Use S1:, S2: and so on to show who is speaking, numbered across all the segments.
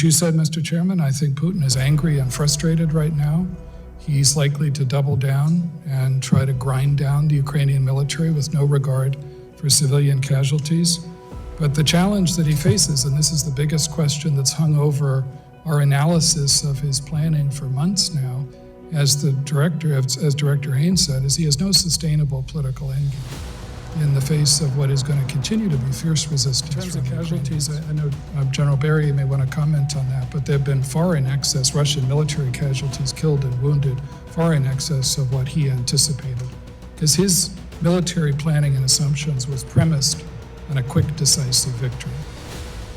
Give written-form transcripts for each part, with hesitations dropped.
S1: As you said, Mr. Chairman, I think Putin is angry and frustrated right now. He's likely to double down and try to grind down the Ukrainian military with no regard for civilian casualties. But the challenge that he faces, and this is the biggest question that's hung over our analysis of his planning for months now, as Director Haynes said, is he has no sustainable political endgame in the face of what is going to continue to be fierce resistance. In terms of casualties, I know General Barry may want to comment on that, but there have been far in excess Russian military casualties killed and wounded, far in excess of what he anticipated. Because his military planning and assumptions was premised on a quick, decisive victory.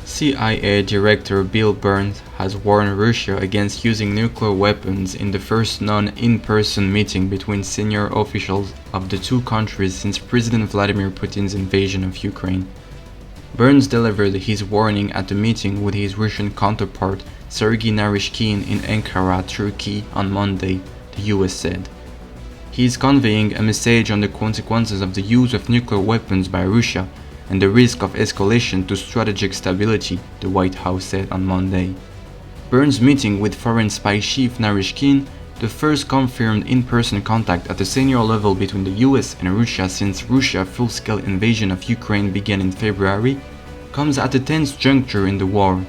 S2: CIA Director Bil Burns has warned Russia against using nuclear weapons in the first non-in-person meeting between senior officials of the two countries since President Vladimir Putin's invasion of Ukraine. Burns delivered his warning at a meeting with his Russian counterpart Sergei Naryshkin in Ankara, Turkey on Monday, the US said. He is conveying a message on the consequences of the use of nuclear weapons by Russia and the risk of escalation to strategic stability, the White House said on Monday. Burns' meeting with foreign spy chief Naryshkin, the first confirmed in-person contact at the senior level between the US and Russia since Russia's full-scale invasion of Ukraine began in February, comes at a tense juncture in the war.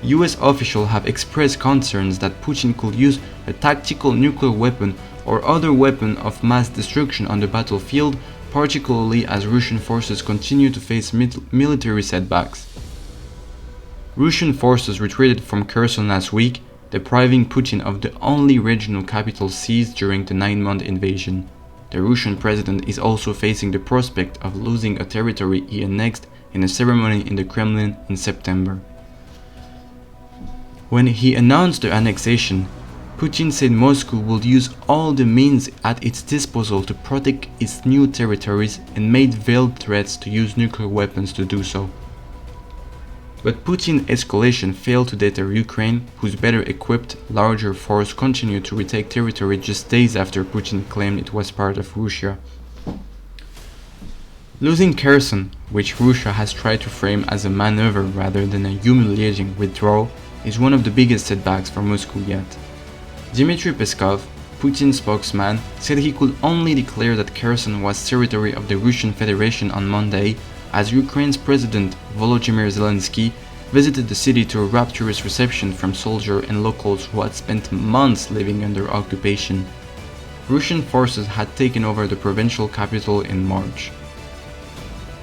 S2: US officials have expressed concerns that Putin could use a tactical nuclear weapon or other weapon of mass destruction on the battlefield, particularly as Russian forces continue to face military setbacks. Russian forces retreated from Kherson last week, depriving Putin of the only regional capital seized during the 9-month invasion. The Russian president is also facing the prospect of losing a territory he annexed in a ceremony in the Kremlin in September. When he announced the annexation, Putin said Moscow would use all the means at its disposal to protect its new territories and made veiled threats to use nuclear weapons to do so. But Putin's escalation failed to deter Ukraine, whose better equipped, larger force continued to retake territory just days after Putin claimed it was part of Russia. Losing Kherson, which Russia has tried to frame as a maneuver rather than a humiliating withdrawal, is one of the biggest setbacks for Moscow yet. Dmitry Peskov, Putin's spokesman, said he could only declare that Kherson was territory of the Russian Federation on Monday, as Ukraine's President Volodymyr Zelensky visited the city to a rapturous reception from soldiers and locals who had spent months living under occupation. Russian forces had taken over the provincial capital in March.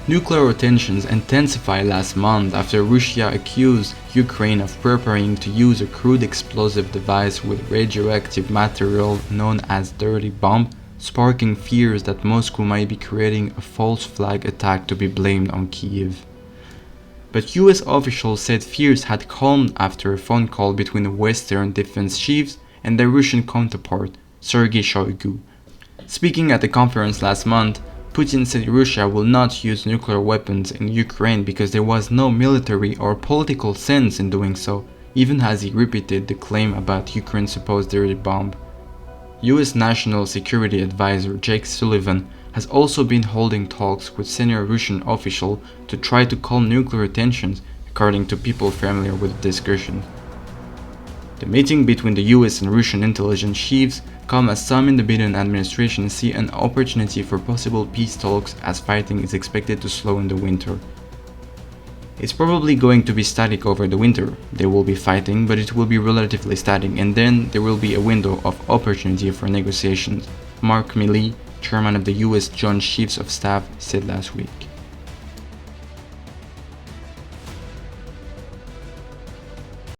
S2: Nuclear tensions intensified last month after Russia accused Ukraine of preparing to use a crude explosive device with radioactive material known as dirty bomb, sparking fears that Moscow might be creating a false flag attack to be blamed on Kyiv. But US officials said fears had calmed after a phone call between the Western defense chiefs and their Russian counterpart, Sergei Shoigu. Speaking at the conference last month, Putin said Russia will not use nuclear weapons in Ukraine because there was no military or political sense in doing so, even as he repeated the claim about Ukraine's supposed dirty bomb. US National Security Advisor Jake Sullivan has also been holding talks with senior Russian officials to try to calm nuclear tensions, according to people familiar with the discussion. The meeting between the US and Russian intelligence chiefs come as some in the Biden administration see an opportunity for possible peace talks as fighting is expected to slow in the winter. It's probably going to be static over the winter. There will be fighting, but it will be relatively static, and then there will be a window of opportunity for negotiations, Mark Milley, chairman of the US Joint Chiefs of Staff, said last week.